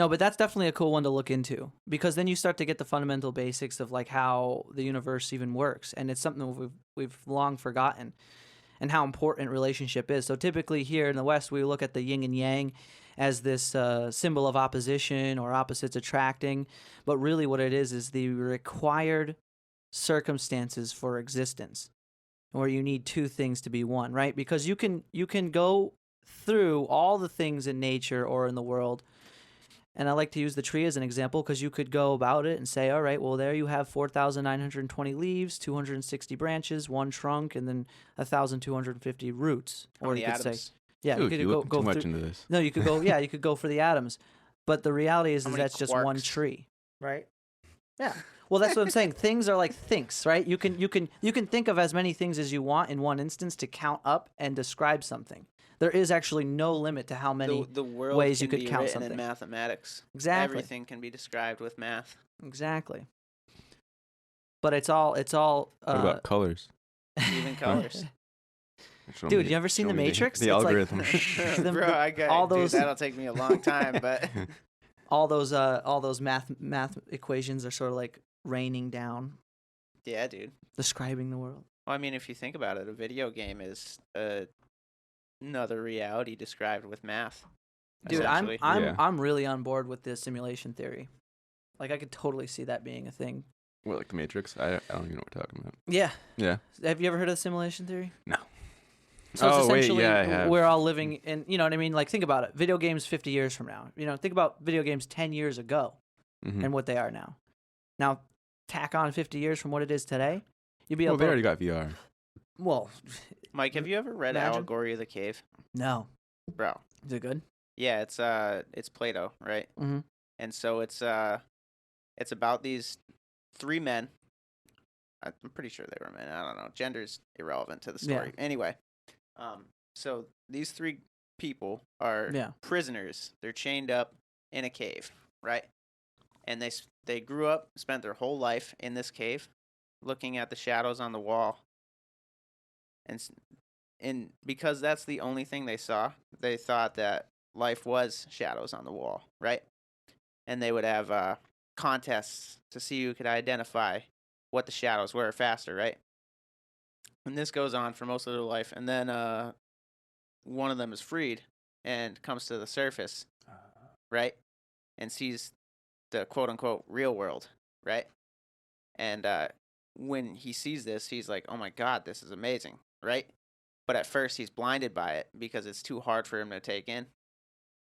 No, but that's definitely a cool one to look into, because then you start to get the fundamental basics of like how the universe even works, and it's something we've long forgotten, and how important relationship is. So typically here in the West, we look at the yin and yang as this symbol of opposition or opposites attracting, but really what it is the required circumstances for existence, where you need two things to be one, right? Because you can go through all the things in nature or in the world. And I like to use the tree as an example, because you could go about it and say, all right, well, there you have 4,920 leaves, 260 branches, one trunk, and then 1,250 roots. How many you could atoms? say, yeah, Dude, you you're could looking go too much through, into this. no, you could go, yeah, you could go for the atoms. But the reality is How many that's just one quarks? tree, right? Yeah. Well, that's what I'm saying. Things are like thinks, right? You can think of as many things as you want in one instance to count up and describe something. There is actually no limit to how many The world ways can you could be count written something. in mathematics. Exactly. Everything can be described with math. Exactly. But it's all. What about colors? Even colors. Dude, you ever seen show The me Matrix? The It's like- algorithm. Bro, I got all dude, those- that'll take me a long time, but all those math equations are sort of like raining down, yeah, dude. describing the world. Well, I mean, if you think about it, a video game is another reality described with math. Dude, essentially. I'm really on board with this simulation theory. Like, I could totally see that being a thing. What, like the Matrix? I don't even know what we're talking about. Yeah. Yeah. Have you ever heard of simulation theory? No. So it's Oh, wait, essentially yeah, I have. we're all living in, you know what I mean? Like, think about it. Video games 50 years from now. You know, think about video games 10 years ago Mhm. and what they are now. Now, tack on 50 years from what it is today. You'd be able Well, they to. already got VR. Well, Mike, have you ever read Imagine. Allegory of the Cave? no. Bro. Is it good? Yeah, it's Plato, right? Mm-hmm. And so it's about these three men. I'm pretty sure they were men. I don't know. Gender's irrelevant to the story. Anyway, so these three people are Yeah. prisoners. They're chained up in a cave, right? And they grew up, spent their whole life in this cave, looking at the shadows on the wall. And because that's the only thing they saw, they thought that life was shadows on the wall, right? And they would have contests to see who could identify what the shadows were faster, right? And this goes on for most of their life. And then one of them is freed and comes to the surface, right? And sees the quote-unquote real world, right? And when he sees this, he's like, oh my God, this is amazing, right? But at first he's blinded by it because it's too hard for him to take in,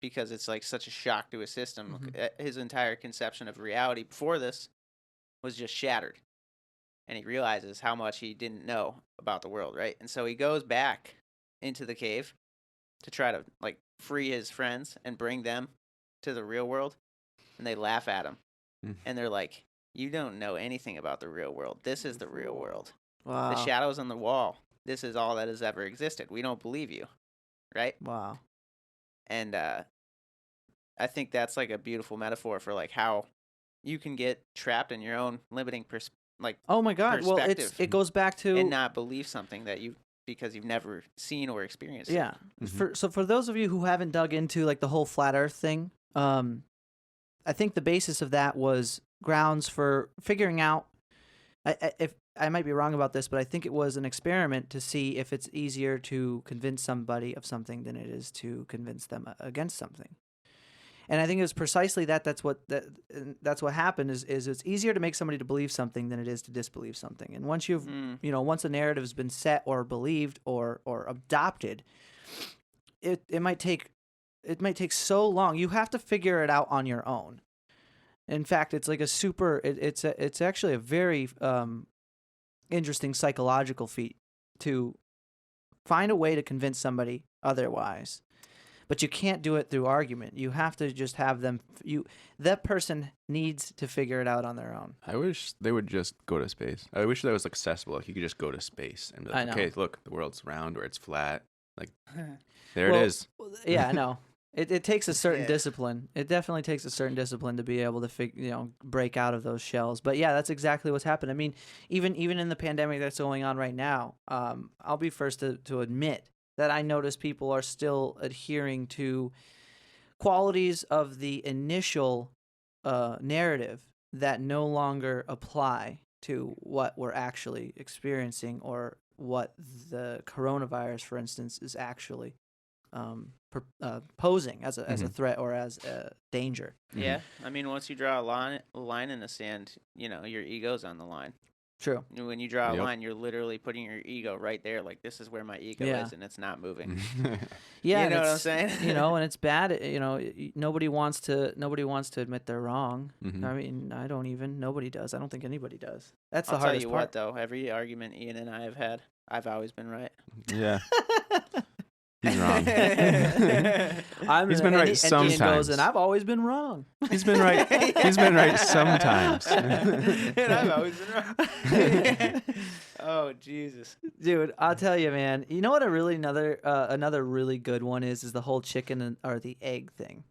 because it's like such a shock to his system. Mm-hmm. His entire conception of reality before this was just shattered. And he realizes how much he didn't know about the world, right? And so he goes back into the cave to try to like free his friends and bring them to the real world. And they laugh at him. And they're like, you don't know anything about the real world. This is the real world. Wow. The shadows on the wall. This is all that has ever existed. We don't believe you, right? Wow. And I think that's like a beautiful metaphor for like how you can get trapped in your own limiting Oh my God. Well, perspective. it goes back to and not believe something that because you've never seen or experienced. yeah. it. So for those of you who haven't dug into like the whole flat Earth thing, I think the basis of that was grounds for figuring out. If I might be wrong about this, but I think it was an experiment to see if it's easier to convince somebody of something than it is to convince them against something. And I think it was precisely that's what happened is it's easier to make somebody to believe something than it is to disbelieve something. And once you've once a narrative has been set or believed or adopted, it might take so long. You have to figure it out on your own. In fact, it's like it's actually a very interesting psychological feat to find a way to convince somebody otherwise. But you can't do it through argument. You have to just have them. That person needs to figure it out on their own. I wish they would just go to space. I wish that was accessible. Like you could just go to space and be I like, know. okay, look, the world's round or it's flat. Like there it is. Yeah, I know. It takes a certain Yeah. discipline. It definitely takes a certain discipline to be able to break out of those shells. But yeah, that's exactly what's happened. I mean, even in the pandemic that's going on right now, I'll be first to admit that I notice people are still adhering to qualities of the initial narrative that no longer apply to what we're actually experiencing or what the coronavirus, for instance, is actually posing as a threat or as a danger. Yeah, I mean, once you draw a line in the sand, your ego's on the line. True. When you draw a line, you're literally putting your ego right there. Like, this is where my ego is, and it's not moving. Yeah, you know what I'm saying? And it's bad. Nobody wants to admit they're wrong. I mean, nobody does. I don't think anybody does. That's the hardest part. I'll tell you what, though. Every argument Ian and I have had, I've always been right. Yeah. He's wrong. He's been right sometimes. Ian goes, and I've always been wrong. He's been right. He's been right sometimes. And I've always been wrong. Oh, Jesus. Dude, I'll tell you, man. You know what another really good one is the whole chicken or the egg thing.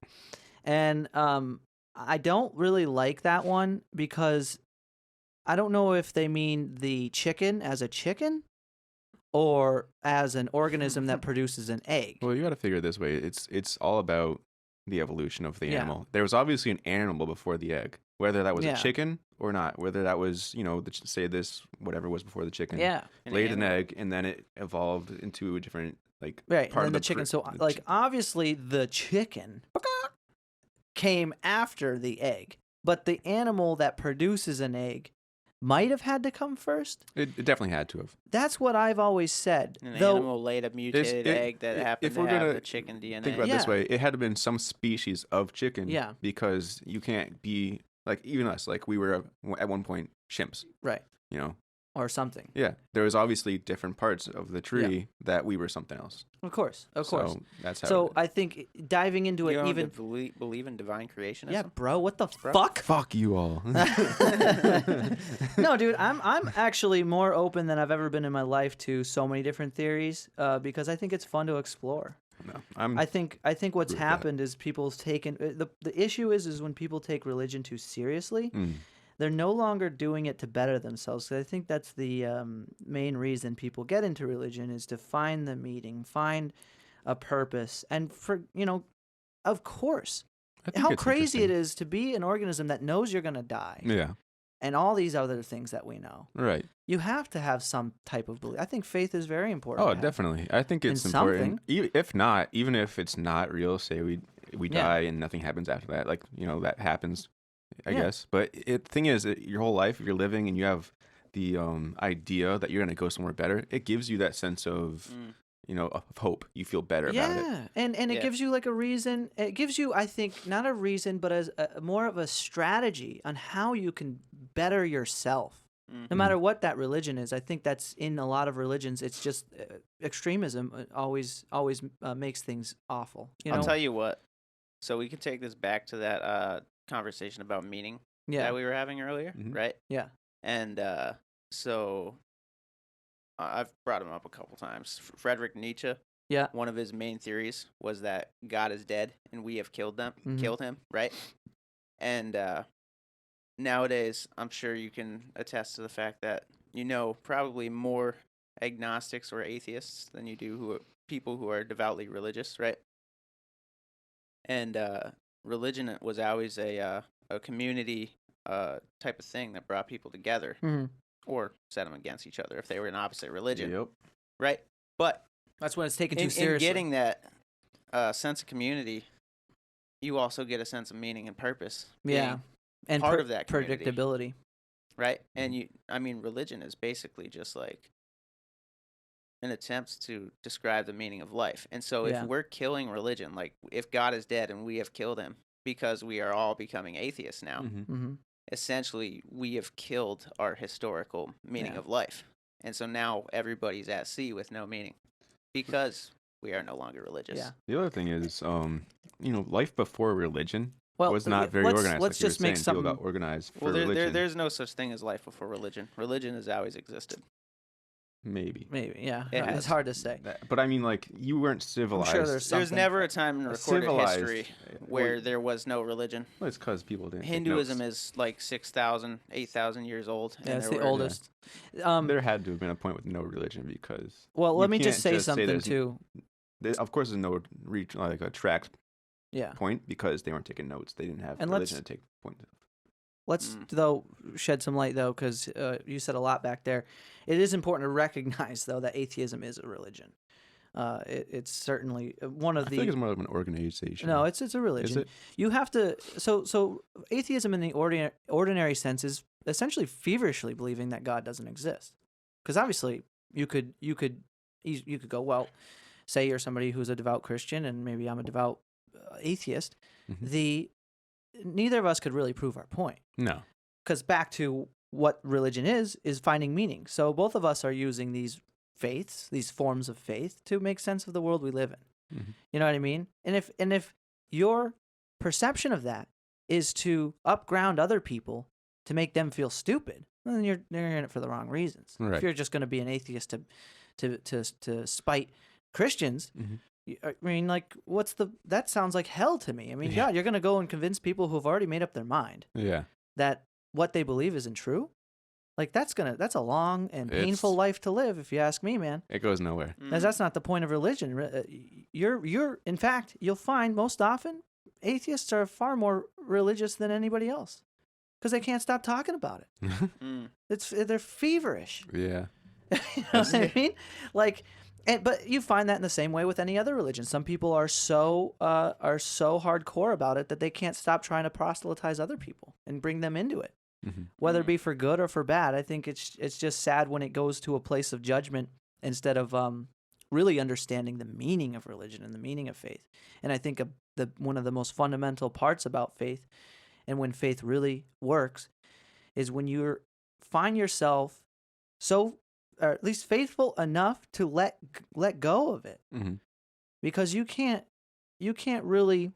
And I don't really like that one because I don't know if they mean the chicken as a chicken or as an organism that produces an egg. Well, you got to figure it this way. It's all about the evolution of the animal. There was obviously an animal before the egg, whether that was a chicken or not, whether that was, say this, whatever was before the chicken. Yeah. Laid an egg, and then it evolved into a different, part and then of the chicken. So, obviously the chicken came after the egg, but the animal that produces an egg might have had to come first. It definitely had to have. That's what I've always said. An animal laid a mutated egg that happened to have the chicken DNA. Think about it this way. It had to have been some species of chicken. Yeah. Because you can't be, even us, we were at one point chimps. Right. Or something. Yeah. There was obviously different parts of the tree that we were something else. Of course. So that's how. So I think diving into you it don't even believe in divine creationism. Yeah, bro. What the fuck? Fuck you all. No, dude. I'm actually more open than I've ever been in my life to so many different theories because I think it's fun to explore. No, I think what's happened is people's taken the issue is when people take religion too seriously. They're no longer doing it to better themselves. So I think that's the main reason people get into religion is to find the meaning, find a purpose, and of course, how crazy it is to be an organism that knows you're gonna die. Yeah. And all these other things that we know. Right. You have to have some type of belief. I think faith is very important. Oh, definitely. I think it's important. Even if it's not real, say we die and nothing happens after that, that happens. I guess. But the thing is, your whole life, if you're living and you have the idea that you're going to go somewhere better, it gives you that sense of, of hope. You feel better about it. Yeah. And it gives you a reason. It gives you, I think, not a reason, but as more of a strategy on how you can better yourself. No matter what that religion is. I think that's in a lot of religions. It's just extremism always makes things awful. I'll tell you what. So we can take this back to that conversation about meaning that we were having earlier, right? Yeah. And so I've brought him up a couple times. Friedrich Nietzsche. Yeah. One of his main theories was that God is dead and we have killed him, right? And nowadays, I'm sure you can attest to the fact that probably more agnostics or atheists than you do people who are devoutly religious, right? And religion was always a community type of thing that brought people together or set them against each other if they were in opposite religion. Yep. Right? But that's when it's taken too seriously. In getting that sense of community, you also get a sense of meaning and purpose. Yeah. And part of that community, predictability. Right? And religion is basically just an attempt to describe the meaning of life. And so if we're killing religion, if God is dead and we have killed him because we are all becoming atheists now, essentially we have killed our historical meaning of life. And so now everybody's at sea with no meaning because we are no longer religious. Yeah. The other thing is, life before religion was not very organized. Let's just make something. People got organized for religion. There's no such thing as life before religion. Religion has always existed. Maybe, yeah. It's hard to say. But I mean, you weren't civilized. I'm sure there's never a time in recorded history where there was no religion. Well, it's because people didn't. Hinduism is 6,000, 8,000 years old. Yeah, it's the oldest. There had to have been a point with no religion because. Well, let me just say something too. Of course, there's no track point because they weren't taking notes. They didn't have And religion to take point of. Let's, though, shed some light, though, because you said a lot back there. It is important to recognize, though, that atheism is a religion. It's certainly one of I think it's more of an organization. No, it's a religion. Is it? You have to. So atheism in the ordinary sense is essentially feverishly believing that God doesn't exist. Because obviously, you could go, well, say you're somebody who's a devout Christian, and maybe I'm a devout atheist. Mm-hmm. Neither of us could really prove our point. No. Because back to what religion is finding meaning. So both of us are using these faiths, these forms of faith, to make sense of the world we live in. Mm-hmm. You know what I mean? And if your perception of that is to upground other people to make them feel stupid, well, then you're in it for the wrong reasons. Right. If you're just going to be an atheist to spite Christians, I mean, like, that sounds like hell to me. I mean, God, you're going to go and convince people who have already made up their mind that what they believe isn't true? Like, that's a long and painful life to live, if you ask me, man. It goes nowhere. Because that's not the point of religion. In fact, you'll find most often atheists are far more religious than anybody else because they can't stop talking about it. They're feverish. Yeah. You know what I mean? Like, but you find that in the same way with any other religion. Some people are so hardcore about it that they can't stop trying to proselytize other people and bring them into it. Whether it be for good or for bad. I think it's just sad when it goes to a place of judgment instead of really understanding the meaning of religion and the meaning of faith. And I think one of the most fundamental parts about faith, and when faith really works, is when you find yourself so, or at least faithful enough to let go of it, because you can't really.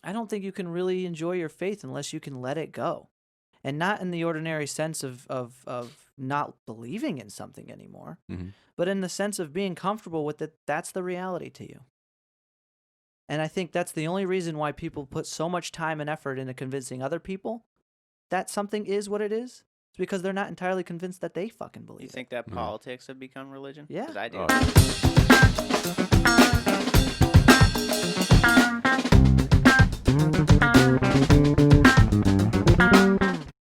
I don't think you can really enjoy your faith unless you can let it go. And not in the ordinary sense of not believing in something anymore, but in the sense of being comfortable with it. That's the reality to you. And I think that's the only reason why people put so much time and effort into convincing other people that something is what it is. It's because they're not entirely convinced that they fucking believe it. You think that politics have become religion? Yeah. 'Cause I do. Oh.